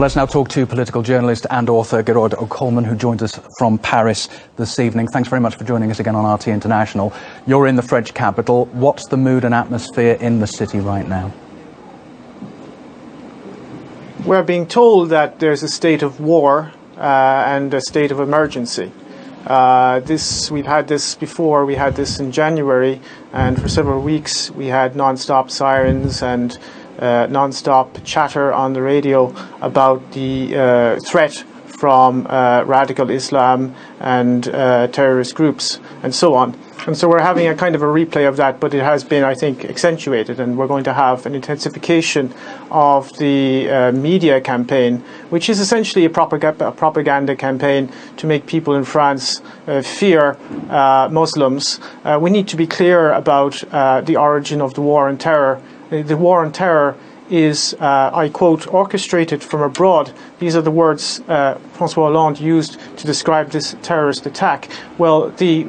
Well, let's now talk to political journalist and author Gerold O'Coleman, who joins us from Paris this evening. Thanks very much for joining us again on RT International. You're in the French capital. What's the mood and atmosphere in the city right now? We're being told that there's a state of war and a state of emergency. We've had this before. We had this in January, and for several weeks we had non-stop sirens and non-stop chatter on the radio about the threat from radical Islam and terrorist groups and so on. And so we're having a kind of a replay of that, but it has been, I think, accentuated, and we're going to have an intensification of the media campaign, which is essentially a propaganda campaign to make people in France fear Muslims. We need to be clear about the origin of the war on terror. The war on terror is, I quote, orchestrated from abroad. These are the words François Hollande used to describe this terrorist attack. Well, the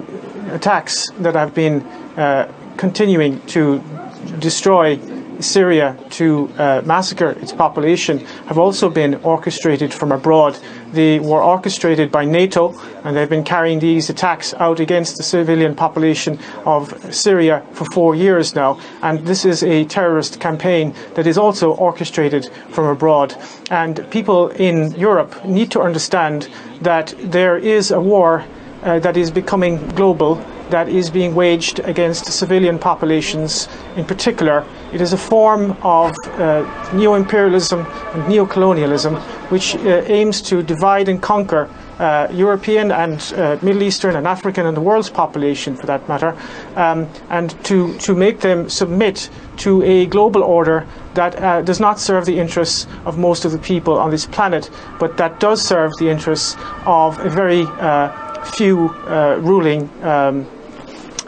attacks that have been continuing to destroy Syria, to massacre its population, have also been orchestrated from abroad. They were orchestrated by NATO, and they've been carrying these attacks out against the civilian population of Syria for 4 years now. And this is a terrorist campaign that is also orchestrated from abroad. And people in Europe need to understand that there is a war that is becoming global, that is being waged against civilian populations in particular. It is a form of neo-imperialism and neo-colonialism which aims to divide and conquer European and Middle Eastern and African and the world's population, for that matter, and to make them submit to a global order that does not serve the interests of most of the people on this planet, but that does serve the interests of a very few ruling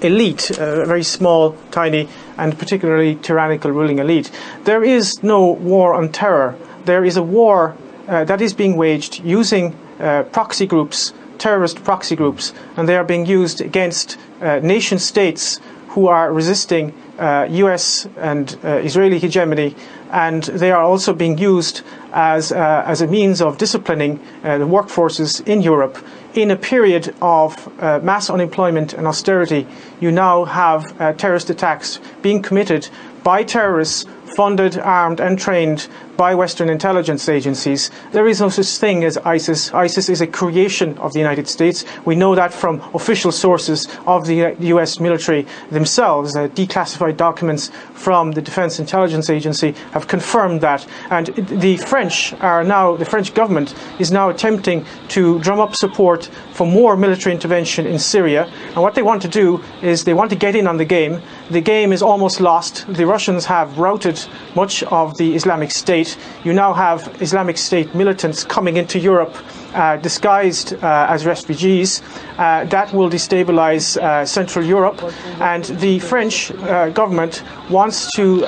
elite, a very small, tiny, and particularly tyrannical ruling elite. There is no war on terror. There is a war that is being waged using proxy groups, terrorist proxy groups, and they are being used against nation states who are resisting US and Israeli hegemony, and they are also being used as a means of disciplining the workforces in Europe. In a period of mass unemployment and austerity, you now have terrorist attacks being committed by terrorists funded, armed and trained by Western intelligence agencies. There is no such thing as ISIS. ISIS is a creation of the United States. We know that from official sources of the US military themselves. Declassified documents from the Defense Intelligence Agency have confirmed that. And the French government is now attempting to drum up support for more military intervention in Syria. And what they want to do is they want to get in on the game. The game is almost lost. The Russians have routed much of the Islamic State. You now have Islamic State militants coming into Europe disguised as refugees. That will destabilize Central Europe, and the French government wants to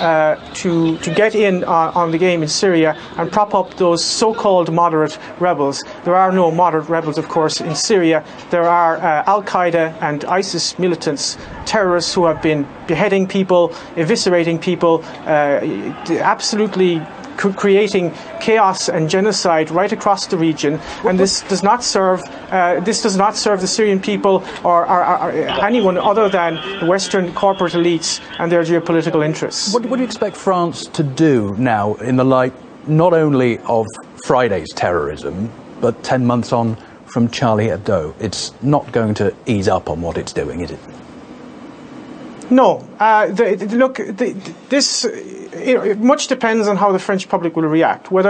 get in on the game in Syria and prop up those so-called moderate rebels. There are no moderate rebels, of course, in Syria. There are Al-Qaeda and ISIS militants, terrorists who have been beheading people, eviscerating people, absolutely creating chaos and genocide right across the region, and this does not serve the Syrian people or anyone other than the Western corporate elites and their geopolitical interests. What do you expect France to do now in the light not only of Friday's terrorism, but 10 months on from Charlie Hebdo? It's not going to ease up on what it's doing, is it? No. Much depends on how the French public will react. We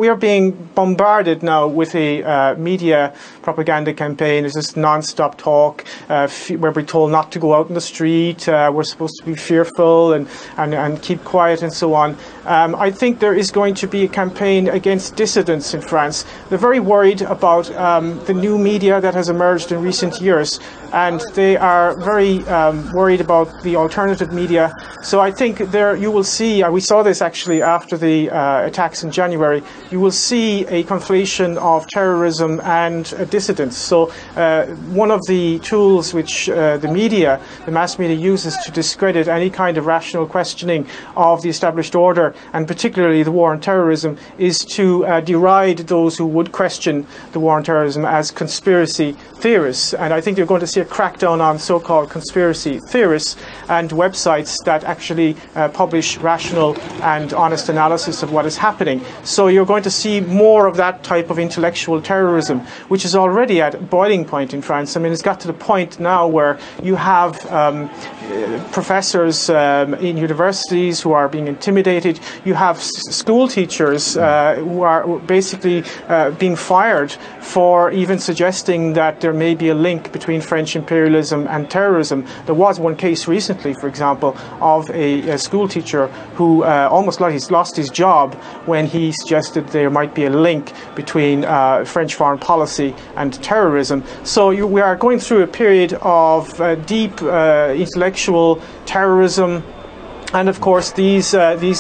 are being bombarded now with a media propaganda campaign. There's this non-stop talk where we're told not to go out in the street. We're supposed to be fearful and keep quiet and so on. I think there is going to be a campaign against dissidents in France. They're very worried about the new media that has emerged in recent years, and they are very worried about the alternative media. So I think there you will see, we saw this actually after the attacks in January, you will see a conflation of terrorism and dissidents. So one of the tools which the mass media uses to discredit any kind of rational questioning of the established order, and particularly the war on terrorism, is to deride those who would question the war on terrorism as conspiracy theorists. And I think you're going to see a crackdown on so-called conspiracy theorists and websites that actually publish rational and honest analysis of what is happening. So you're going to see more of that type of intellectual terrorism, which is already at boiling point in France. I mean, it's got to the point now where you have professors in universities who are being intimidated. You have school teachers who are basically being fired for even suggesting that there may be a link between French imperialism and terrorism. There was one case recently, for example, of a school teacher who almost lost his job when he suggested there might be a link between French foreign policy and terrorism. So we are going through a period of deep intellectual terrorism. And of course, these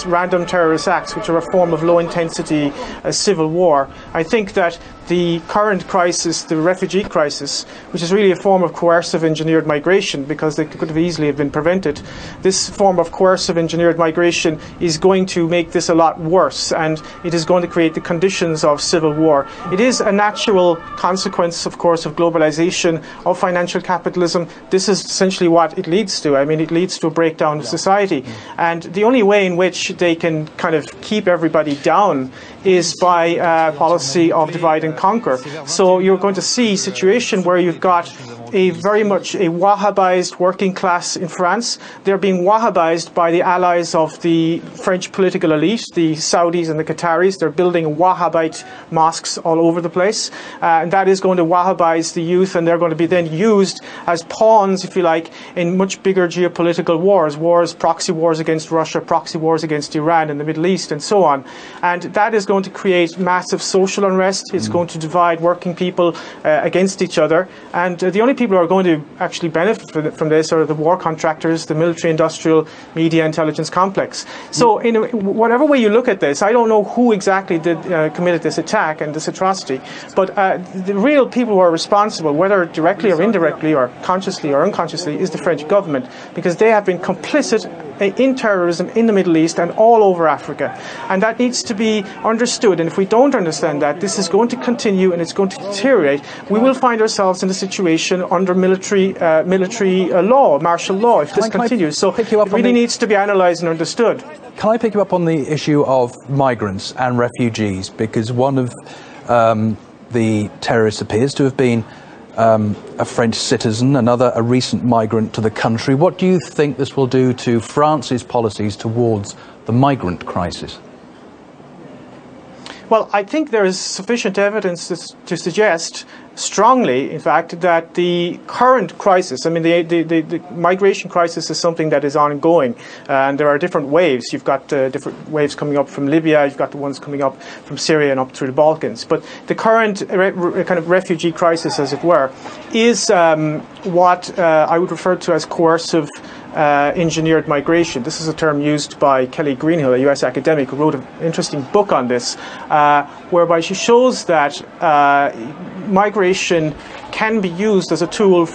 random terrorist acts, which are a form of low-intensity civil war. I think that the current crisis, the refugee crisis, which is really a form of coercive engineered migration, because they could have easily have been prevented, this form of coercive engineered migration is going to make this a lot worse, and it is going to create the conditions of civil war. It is a natural consequence, of course, of globalization, of financial capitalism. This is essentially what it leads to. I mean, it leads to a breakdown of society. And the only way in which they can kind of keep everybody down is by policy of divide and conquer. So you're going to see a situation where you've got very much a Wahhabized working class in France. They're being Wahhabized by the allies of the French political elite, the Saudis and the Qataris. They're building Wahhabite mosques all over the place. And that is going to Wahhabize the youth, and they're going to be then used as pawns, if you like, in much bigger geopolitical wars, proxy wars against Russia, proxy wars against Iran in the Middle East, and so on. And that is going to create massive social unrest. It's going to divide working people against each other. And the only people who are going to actually benefit from this are the war contractors, the military, industrial, media, intelligence complex. So in whatever way you look at this, I don't know who exactly committed this attack and this atrocity, but the real people who are responsible, whether directly or indirectly or consciously or unconsciously, is the French government, because they have been complicit in terrorism in the Middle East and all over Africa. And that needs to be understood. And if we don't understand that, this is going to continue and it's going to deteriorate. We will find ourselves in a situation under military law, martial law, if this continues. So it really needs to be analysed and understood. Can I pick you up on the issue of migrants and refugees? Because one of the terrorists appears to have been a French citizen, another a recent migrant to the country. What do you think this will do to France's policies towards the migrant crisis? Well, I think there is sufficient evidence to suggest strongly, in fact, that the current crisis, I mean, the migration crisis is something that is ongoing, and there are different waves. You've got different waves coming up from Libya, you've got the ones coming up from Syria and up through the Balkans. But the current kind of refugee crisis, as it were, is what I would refer to as coercive engineered migration. This is a term used by Kelly Greenhill, a US academic, who wrote an interesting book on this, whereby she shows that migration can be used as a tool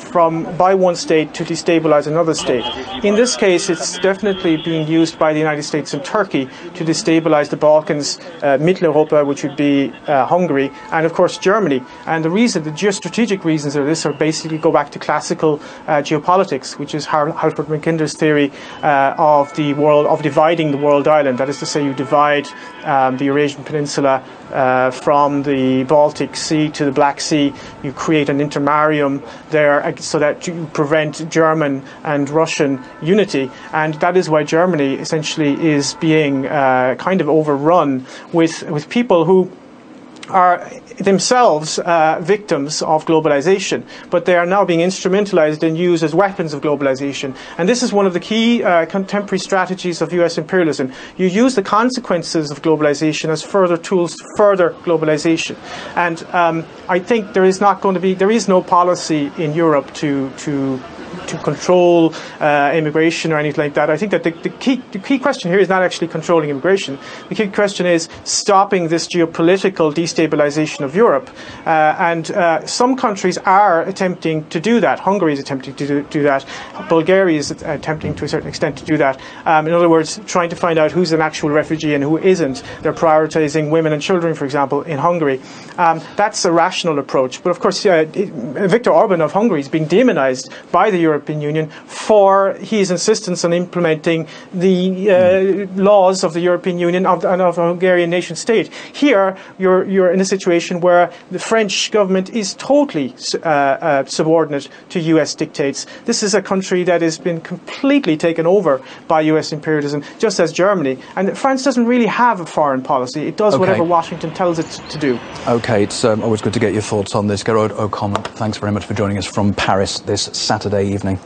by one state to destabilize another state. In this case, it's definitely being used by the United States and Turkey to destabilize the Balkans, Mitteleuropa, which would be Hungary, and of course Germany. And the geostrategic reasons of this are basically go back to classical geopolitics, which is Halford Mackinder's theory of the world, of dividing the world island. That is to say, you divide the Eurasian Peninsula from the Baltic Sea to the Black Sea. You create an intermarium there so that you prevent German and Russian unity, and that is why Germany essentially is being kind of overrun with people who are themselves victims of globalization, but they are now being instrumentalized and used as weapons of globalization. And this is one of the key contemporary strategies of US imperialism. You use the consequences of globalization as further tools to further globalization. And I think there is no policy in Europe to to control immigration or anything like that. I think that the key question here is not actually controlling immigration. The key question is stopping this geopolitical destabilization of Europe. And some countries are attempting to do that. Hungary is attempting to do that. Bulgaria is attempting to a certain extent to do that. In other words, trying to find out who's an actual refugee and who isn't. They're prioritizing women and children, for example, in Hungary. That's a rational approach. But of course, Viktor Orban of Hungary is being demonized by the European Union for his insistence on implementing the laws of the European Union and of a Hungarian nation state. Here, you're in a situation where the French government is totally subordinate to US dictates. This is a country that has been completely taken over by US imperialism, just as Germany. And France doesn't really have a foreign policy. It does whatever Washington tells it to do. OK, it's always good to get your thoughts on this. Gearóid Ó Cumann, thanks very much for joining us from Paris this Saturday evening.